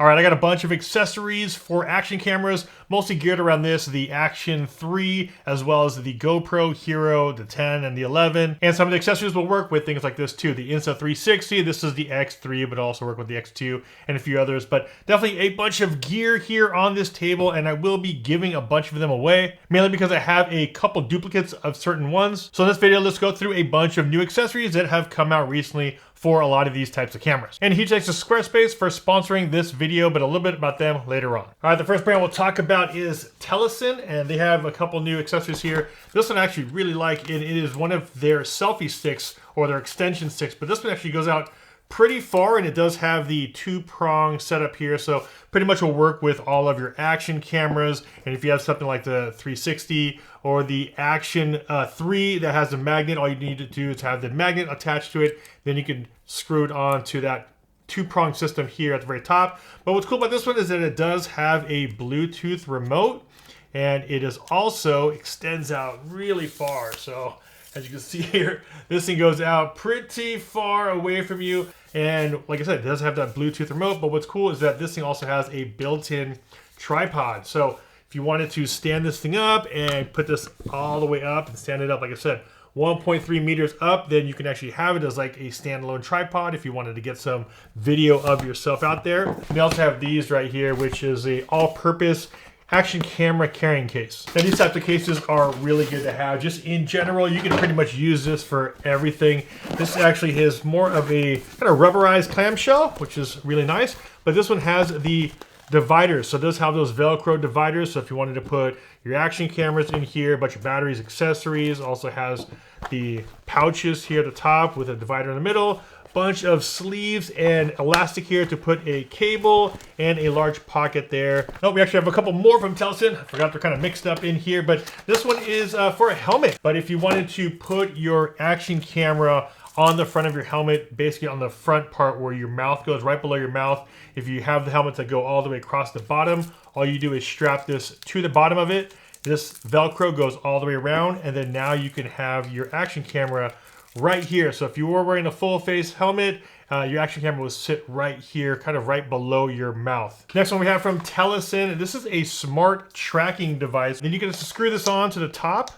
All right, I got a bunch of accessories for action cameras, mostly geared around this, the Action 3, as well as the GoPro Hero, the 10 and the 11. And some of the accessories will work with things like this too. The Insta360, this is the X3, but also work with the X2 and a few others. But definitely a bunch of gear here on this table, and I will be giving a bunch of them away, mainly because I have a couple duplicates of certain ones. So in this video, let's go through a bunch of new accessories that have come out recently for a lot of these types of cameras. And huge thanks to Squarespace for sponsoring this video, but a little bit about them later on. All right, the first brand we'll talk about is Teleson, and they have a couple new accessories here. This one I actually really like. It is one of their selfie sticks or their extension sticks, but this one actually goes out pretty far, and it does have the two-prong setup here, so pretty much will work with all of your action cameras. And if you have something like the 360 or the Action 3 that has a magnet, all you need to do is have the magnet attached to it, then you can screw it on to that two-prong system here at the very top. But what's cool about this one is that it does have a Bluetooth remote, and it is also extends out really far. So as you can see here, this thing goes out pretty far away from you. And like I said, it does have that Bluetooth remote, but what's cool is that this thing also has a built-in tripod. So if you wanted to stand this thing up and put this all the way up and stand it up, like I said, 1.3 meters up, then you can actually have it as like a standalone tripod if you wanted to get some video of yourself out there. And they also have these right here, which is a all-purpose action camera carrying case. Now these types of cases are really good to have. Just in general, you can pretty much use this for everything. This actually is more of a kind of rubberized clamshell, which is really nice. But this one has the dividers. So it does have those Velcro dividers. So if you wanted to put your action cameras in here, a bunch of batteries, accessories, also has the pouches here at the top with a divider in the middle. Bunch of sleeves and elastic here to put a cable and a large pocket there. Oh, we actually have a couple more from Teleson. I forgot they're kind of mixed up in here, but this one is for a helmet. But if you wanted to put your action camera on the front of your helmet, basically on the front part where your mouth goes, right below your mouth, if you have the helmets that go all the way across the bottom, all you do is strap this to the bottom of it. This Velcro goes all the way around, and then now you can have your action camera right here. So if you were wearing a full face helmet, your action camera will sit right here, kind of right below your mouth. Next one we have from Teleson. This is a smart tracking device. Then you can just screw this on to the top,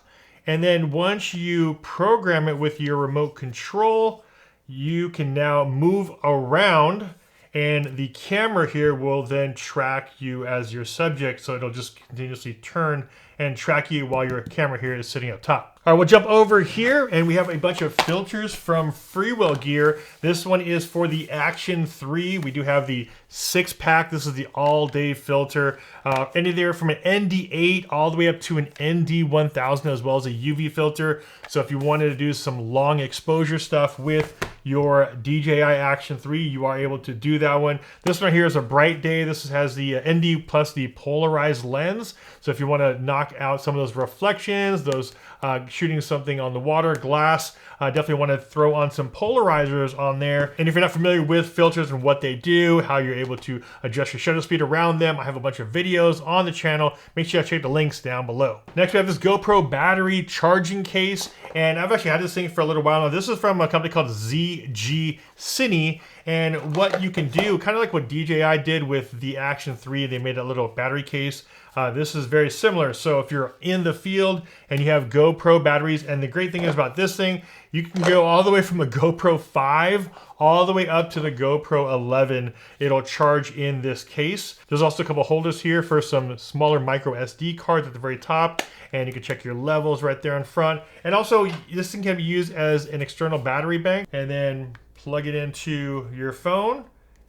and then once you program it with your remote control, you can now move around, and the camera here will then track you as your subject. So it'll just continuously turn and track you while your camera here is sitting up top. All right, we'll jump over here, and we have a bunch of filters from Freewell Gear. This one is for the Action 3. We do have the 6-pack. This is the all-day filter. Anywhere from an ND8 all the way up to an ND1000, as well as a UV filter. So if you wanted to do some long exposure stuff with your DJI Action 3, you are able to do that one. This one here is a bright day. This has the ND plus the polarized lens. So if you want to knock out some of those reflections, those shooting something on the water, glass, definitely want to throw on some polarizers on there. And if you're not familiar with filters and what they do, how you're able to adjust your shutter speed around them, I have a bunch of videos on the channel. Make sure you check the links down below. Next, we have this GoPro battery charging case, and I've actually had this thing for a little while now. This is from a company called ZG Cine, and what you can do, kind of like what DJI did with the Action 3, they made a little battery case. This is very similar. So if you're in the field and you have GoPro batteries, and the great thing is about this thing, you can go all the way from the GoPro 5 all the way up to the GoPro 11. It'll charge in this case. There's also a couple holders here for some smaller micro SD cards at the very top, and you can check your levels right there in front. And also this thing can be used as an external battery bank, and then plug it into your phone,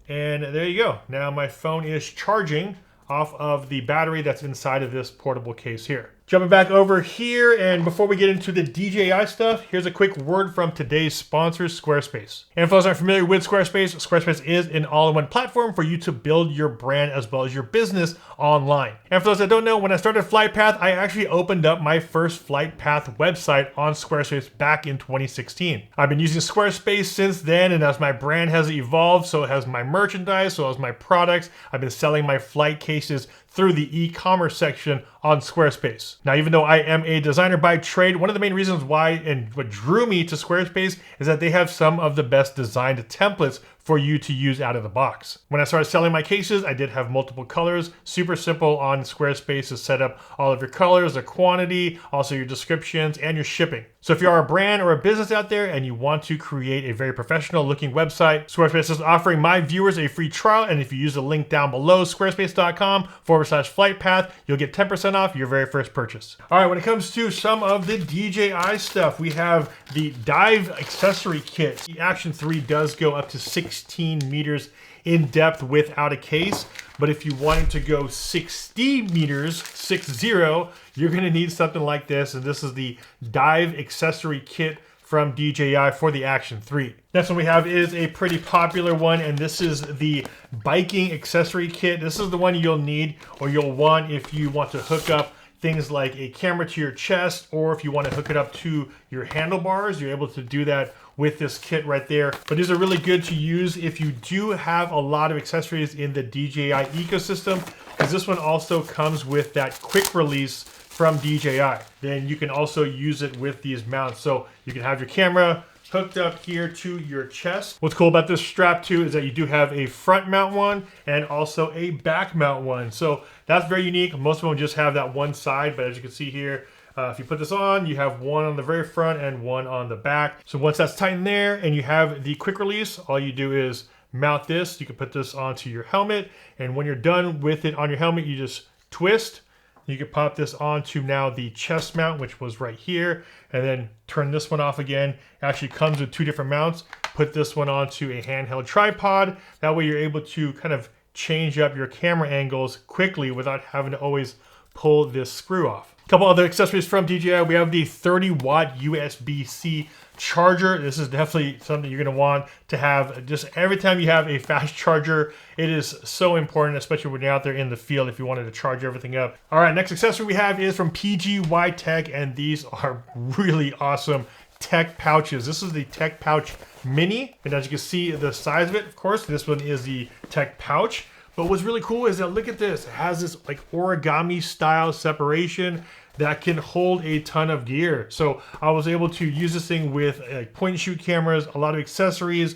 and there you go. Now my phone is charging off of the battery that's inside of this portable case here. Jumping back over here, and before we get into the DJI stuff, here's a quick word from today's sponsor, Squarespace. And for those aren't familiar with Squarespace, Squarespace is an all-in-one platform for you to build your brand as well as your business online. And for those that don't know, when I started FlytPath, I actually opened up my first FlytPath website on Squarespace back in 2016. I've been using Squarespace since then, and as my brand has evolved, so has my merchandise, so has my products. I've been selling my flight cases through the e-commerce section on Squarespace. Now, even though I am a designer by trade, one of the main reasons why and what drew me to Squarespace is that they have some of the best designed templates for you to use out of the box. When I started selling my cases, I did have multiple colors. Super simple on Squarespace to set up all of your colors, the quantity, also your descriptions, and your shipping. So if you are a brand or a business out there and you want to create a very professional looking website, Squarespace is offering my viewers a free trial. And if you use the link down below, squarespace.com/FlightPath, you'll get 10% off your very first purchase. All right, when it comes to some of the DJI stuff, we have the Dive Accessory Kit. The Action 3 does go up to 16 meters in depth without a case. But if you wanted to go 60 meters, 60, you're gonna need something like this. And this is the Dive Accessory Kit from DJI for the Action 3. Next one we have is a pretty popular one, and this is the Biking Accessory Kit. This is the one you'll need or you'll want if you want to hook up things like a camera to your chest, or if you want to hook it up to your handlebars, you're able to do that with this kit right there. But these are really good to use if you do have a lot of accessories in the DJI ecosystem, because this one also comes with that quick release from DJI. Then you can also use it with these mounts. So you can have your camera hooked up here to your chest. What's cool about this strap too is that you do have a front mount one and also a back mount one. So that's very unique. Most of them just have that one side, but as you can see here, if you put this on, you have one on the very front and one on the back. So once that's tightened there and you have the quick release, all you do is mount this. You can put this onto your helmet, and when you're done with it on your helmet, you just twist. You can pop this onto now the chest mount, which was right here, and then turn this one off again. It actually comes with two different mounts. Put this one onto a handheld tripod. That way you're able to kind of change up your camera angles quickly without having to always pull this screw off. A couple other accessories from DJI. We have the 30-watt USB-C charger. This is definitely something you're going to want to have just every time you have a fast charger. It is so important, especially when you're out there in the field if you wanted to charge everything up. All right, next accessory we have is from PGY Tech, and these are really awesome tech pouches. This is the Tech Pouch Mini, and as you can see the size of it, of course, this one is the Tech Pouch. But what's really cool is that look at this. It has this like origami style separation that can hold a ton of gear. So I was able to use this thing with point and shoot cameras, a lot of accessories.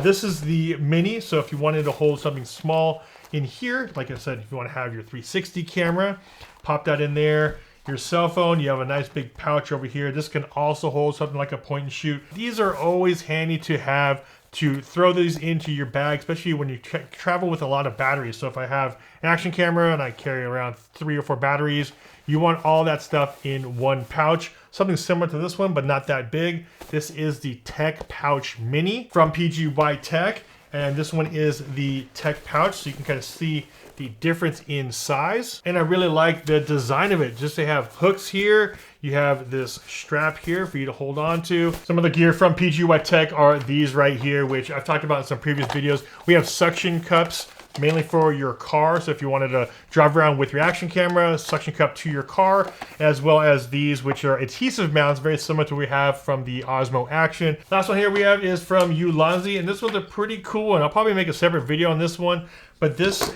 This is the Mini. So if you wanted to hold something small in here, like I said, if you want to have your 360 camera, pop that in there. Your cell phone, you have a nice big pouch over here. This can also hold something like a point and shoot. These are always handy to have, to throw these into your bag, especially when you travel with a lot of batteries. So if I have an action camera and I carry around 3 or 4 batteries, you want all that stuff in one pouch. Something similar to this one, but not that big. This is the Tech Pouch Mini from PGY Tech. And this one is the Tech Pouch, so you can kind of see the difference in size. And I really like the design of it. Just to have hooks here, you have this strap here for you to hold on to. Some of the gear from PGY Tech are these right here, which I've talked about in some previous videos. We have suction cups, mainly for your car. So if you wanted to drive around with your action camera, suction cup to your car, as well as these, which are adhesive mounts, very similar to what we have from the Osmo Action. Last one here we have is from Ulanzi, and this one's a pretty cool one. I'll probably make a separate video on this one, but this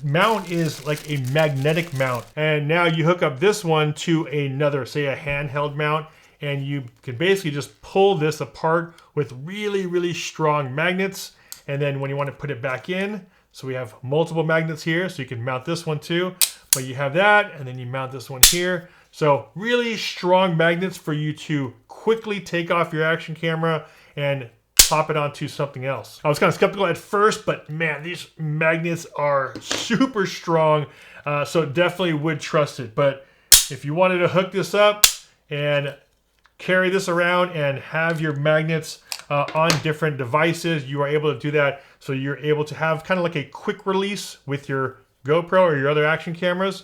mount is like a magnetic mount. And now you hook up this one to another, say a handheld mount, and you can basically just pull this apart with really, really strong magnets. And then when you want to put it back in, so we have multiple magnets here, so you can mount this one too, but you have that, and then you mount this one here. So really strong magnets for you to quickly take off your action camera and pop it onto something else. I was kind of skeptical at first, but man, these magnets are super strong, so definitely would trust it. But if you wanted to hook this up and carry this around and have your magnets on different devices, you are able to do that. So you're able to have kind of like a quick release with your GoPro or your other action cameras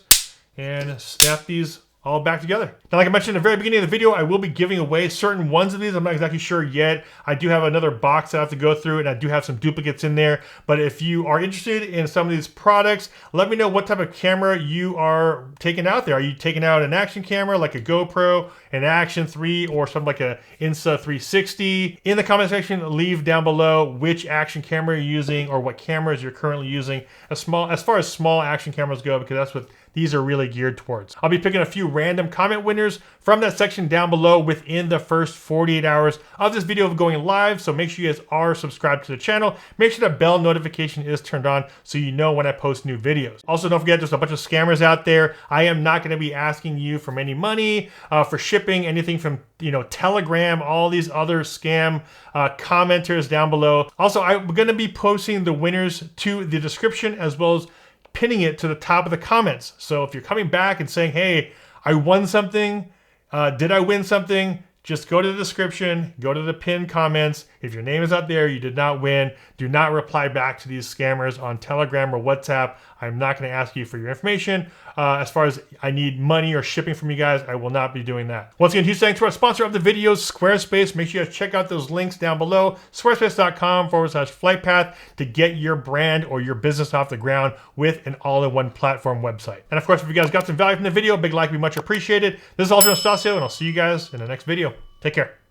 and snap these all back together. Now, like I mentioned at the very beginning of the video, I will be giving away certain ones of these. I'm not exactly sure yet. I do have another box that I have to go through, and I do have some duplicates in there. But if you are interested in some of these products, let me know what type of camera you are taking out there. Are you taking out an action camera like a GoPro, an Action 3, or something like a Insta360? In the comment section, leave down below which action camera you're using or what cameras you're currently using. As far as small action cameras go, because that's what these are really geared towards. I'll be picking a few random comment winners from that section down below within the first 48 hours of this video going live. So make sure you guys are subscribed to the channel. Make sure that bell notification is turned on so you know when I post new videos. Also, don't forget, there's a bunch of scammers out there. I am not going to be asking you for any money for shipping, anything from Telegram, all these other scam commenters down below. Also, I'm going to be posting the winners to the description as well as pinning it to the top of the comments. So if you're coming back and saying, hey, I won something, did I win something? Just go to the description, go to the pinned comments. If your name is out there, you did not win, do not reply back to these scammers on Telegram or WhatsApp. I'm not going to ask you for your information. As far as I need money or shipping from you guys, I will not be doing that. Once again, huge thanks to our sponsor of the videos, Squarespace. Make sure you guys check out those links down below, squarespace.com/FlightPath, to get your brand or your business off the ground with an all-in-one platform website. And of course, if you guys got some value from the video, big like would be much appreciated. This is Aljo Anastasio, and I'll see you guys in the next video. Take care.